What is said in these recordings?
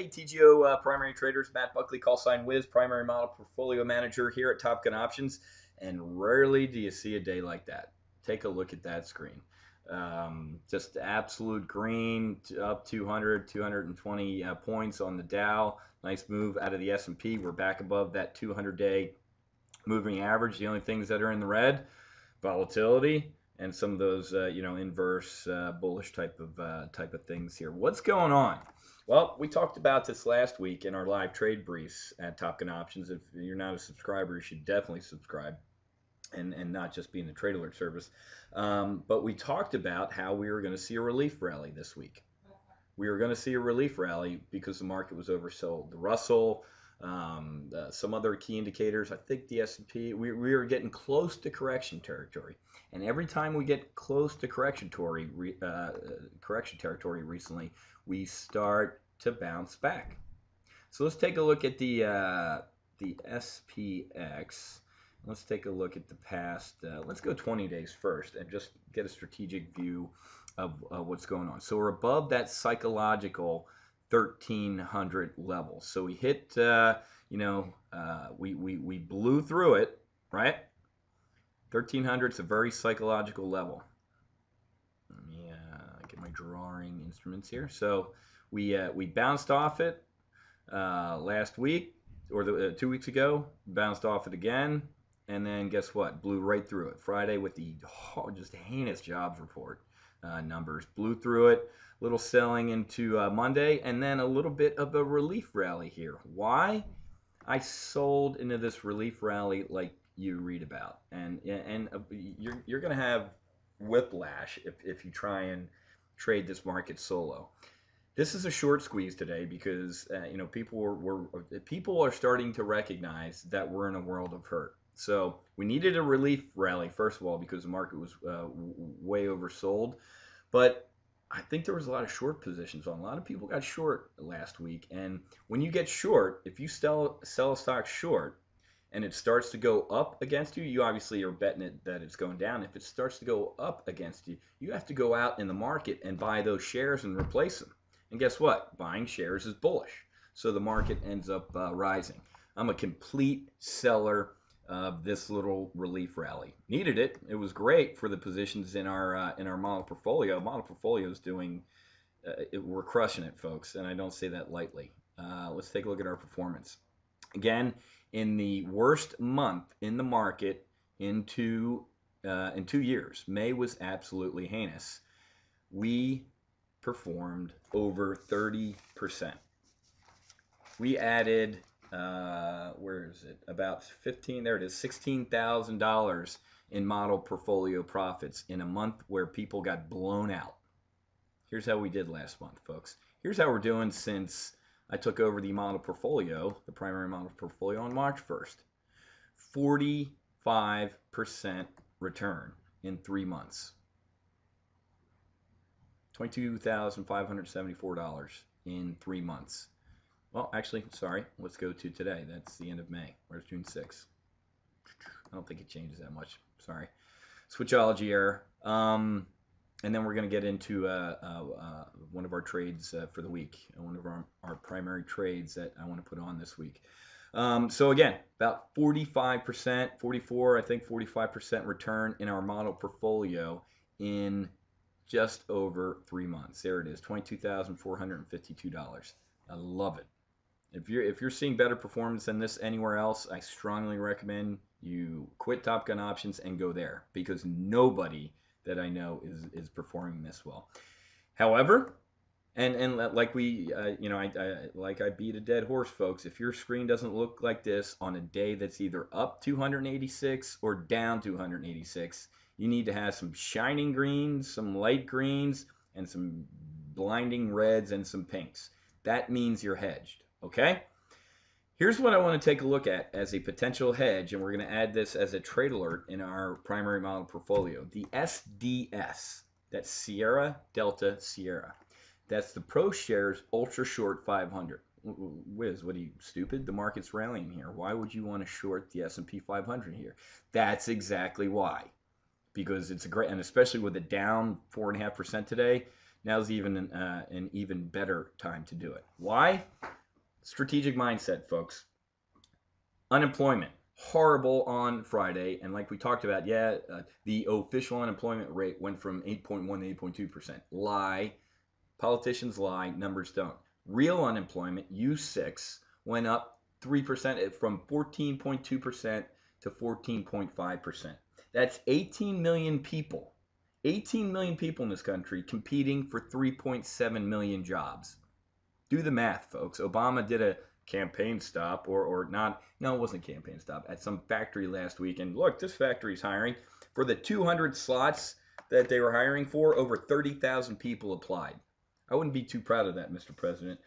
Hey, TGO primary traders, Matt Buckley, call sign Wiz, primary model portfolio manager here at Top Gun Options. And rarely do you see a day like that. Take a look at that screen. Just absolute green, up 200, 220 points on the Dow. Nice move out of the S&P. We're back above that 200-day moving average. The only things that are in the red, volatility and some of those inverse bullish type of things here. What's going on? Well, we talked about this last week in our live trade briefs at Top Gun Options. If you're not a subscriber, you should definitely subscribe and not just be in the trade alert service. But we talked about how we were going to see a relief rally this week. We were going to see a relief rally because the market was oversold. The Russell, some other key indicators, I think the S&P, we were getting close to correction territory. And every time we get close to correction territory recently, we start to bounce back. So let's take a look at the SPX. Let's take a look at the past. Let's go 20 days first and just get a strategic view of what's going on. So we're above that psychological 1300 level. So we hit, we blew through it, right? 1300 is a very psychological level. Let me get my drawing instruments here. So we bounced off it last week, or 2 weeks ago, bounced off it again, and then guess what? Blew right through it. Friday with the just heinous jobs report numbers. Blew through it. Little selling into Monday, and then a little bit of a relief rally here. Why? I sold into this relief rally like you read about, and you're going to have whiplash if you try and trade this market solo. This is a short squeeze today because people are starting to recognize that we're in a world of hurt. So we needed a relief rally first of all because the market was way oversold, but I think there was a lot of short positions on. A lot of people got short last week, and when you get short, if you sell a stock short and it starts to go up against you, you obviously are betting it that it's going down. If it starts to go up against you, you have to go out in the market and buy those shares and replace them. And guess what? Buying shares is bullish. So the market ends up rising. I'm a complete seller of this little relief rally. Needed it. It was great for the positions in our model portfolio. Model portfolio is doing, we're crushing it, folks, and I don't say that lightly. Let's take a look at our performance. Again, in the worst month in the market in 2 years, May was absolutely heinous. We performed over 30%. We added, where is it? About 15, there it is, $16,000 in model portfolio profits in a month where people got blown out. Here's how we did last month, folks. Here's how we're doing since I took over the model portfolio, the primary model portfolio on March 1st. 45% return in 3 months. $22,574 in 3 months. Well, actually, sorry. Let's go to today. That's the end of May. Where's June 6th? I don't think it changes that much. Sorry. Switchology error. And then we're going to get into one of our trades for the week, one of our primary trades that I want to put on this week. So again, about 45%, 44, I think 45% return in our model portfolio in just over 3 months. There it is, $22,452. I love it. If you're seeing better performance than this anywhere else, I strongly recommend you quit Top Gun Options and go there because nobody that I know is performing this well. However, and like I beat a dead horse, folks. If your screen doesn't look like this on a day that's either up 286 or down 286, you need to have some shining greens, some light greens, and some blinding reds and some pinks. That means you're hedged, okay? Here's what I want to take a look at as a potential hedge, and we're going to add this as a trade alert in our primary model portfolio. The SDS, that's Sierra Delta Sierra. That's the ProShares Ultra Short 500. Wiz, what are you, stupid? The market's rallying here. Why would you want to short the S&P 500 here? That's exactly why. Because it's a great, and especially with it down 4.5% today, now's even an even better time to do it. Why? Strategic mindset, folks. Unemployment, horrible on Friday. And like we talked about, the official unemployment rate went from 8.1 to 8.2%. Lie. Politicians lie. Numbers don't. Real unemployment, U6, went up 3% from 14.2% to 14.5%. That's 18 million people. 18 million people in this country competing for 3.7 million jobs. Do the math, folks. Obama did a campaign stop or not. No, it wasn't a campaign stop at some factory last week. And look, this factory's hiring. For the 200 slots that they were hiring for, over 30,000 people applied. I wouldn't be too proud of that, Mr. President.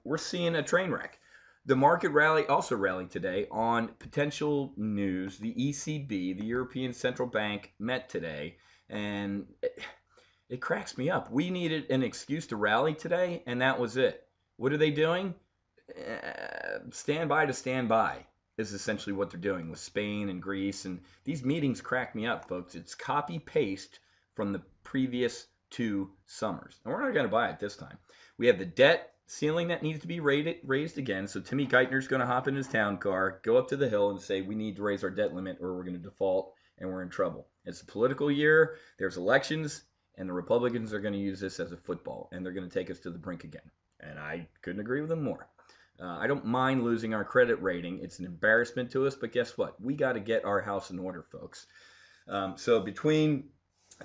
We're seeing a train wreck. The market also rallied today on potential news. The ECB, the European Central Bank, met today, and it cracks me up. We needed an excuse to rally today, and that was it. What are they doing? Stand by to stand by is essentially what they're doing with Spain and Greece. And these meetings crack me up, folks. It's copy paste from the previous 2 summers. And we're not going to buy it this time. We have the debt ceiling that needs to be raised again. So Timmy Geithner's going to hop in his town car, go up to the Hill and say, we need to raise our debt limit or we're going to default and we're in trouble. It's a political year. There's elections. And the Republicans are going to use this as a football, and they're going to take us to the brink again. And I couldn't agree with them more. I don't mind losing our credit rating. It's an embarrassment to us, but guess what? We got to get our house in order, folks. So between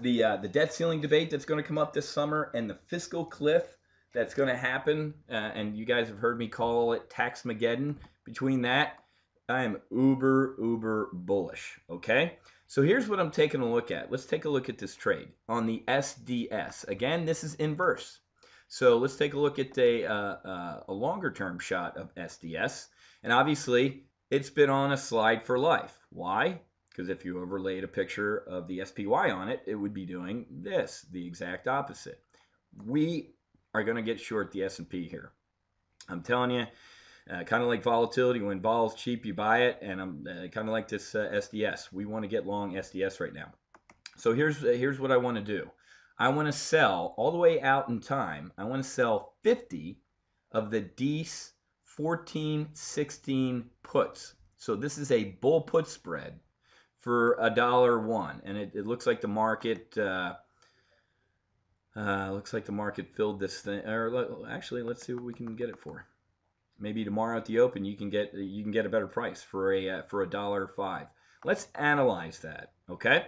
the debt ceiling debate that's going to come up this summer and the fiscal cliff that's going to happen, and you guys have heard me call it Taxmageddon, between that, I am uber bullish, okay? So here's what I'm taking a look at. Let's take a look at this trade on the SDS. Again, this is inverse. So let's take a look at a longer term shot of SDS. And obviously, it's been on a slide for life. Why? Because if you overlaid a picture of the SPY on it, it would be doing this, the exact opposite. We are going to get short the S&P here. I'm telling you, kind of like volatility. When vol's cheap, you buy it. And I'm kind of like this SDS. We want to get long SDS right now. So here's what I want to do. I want to sell all the way out in time. I want to sell 50 of the DS 1416 puts. So this is a bull put spread for $1.01, and it looks like the market filled this thing. Or actually, let's see what we can get it for. Maybe tomorrow at the open you can get a better price for $1.05. Let's analyze that, okay?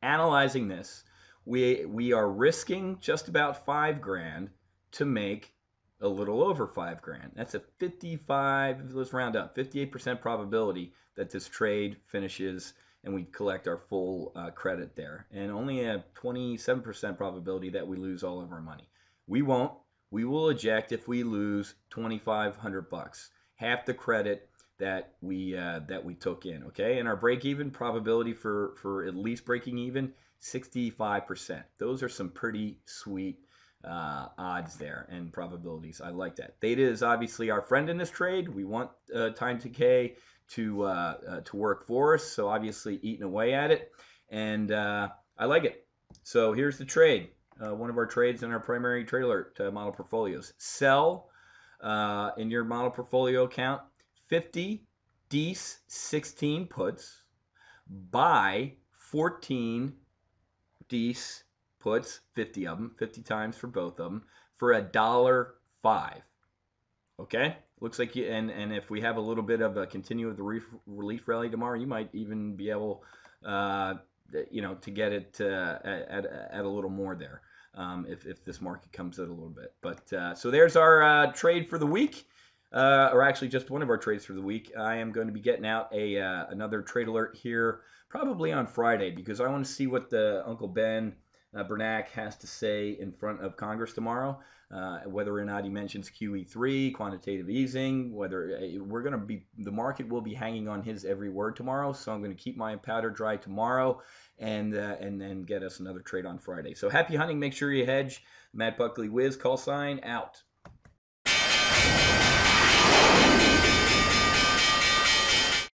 Analyzing this, we are risking just about $5,000 to make a little over $5,000. That's a 55. Let's round up 58% probability that this trade finishes and we collect our full credit there, and only a 27% probability that we lose all of our money. We won't. We will eject if we lose $2,500, half the credit that we took in. Okay, and our break-even probability for at least breaking even, 65%. Those are some pretty sweet odds there and probabilities. I like that. Theta is obviously our friend in this trade. We want time decay to work for us. So obviously eating away at it, and I like it. So here's the trade. One of our trades in our primary trade alert model portfolios. Sell in your model portfolio account 50 DS 16 puts. Buy 14 DS puts, 50 of them, 50 times for both of them, for $1.05. Okay? Looks like you, and if we have a little bit of a continue of the relief rally tomorrow, you might even be able to get it at a little more there if this market comes out a little bit. But so there's our trade for the week, or actually just one of our trades for the week. I am going to be getting out another trade alert here probably on Friday because I want to see what the Uncle Ben Bernanke has to say in front of Congress tomorrow, whether or not he mentions QE3, quantitative easing, whether the market will be hanging on his every word tomorrow. So I'm going to keep my powder dry tomorrow and then get us another trade on Friday. So happy hunting. Make sure you hedge. Matt Buckley Wiz, call sign out.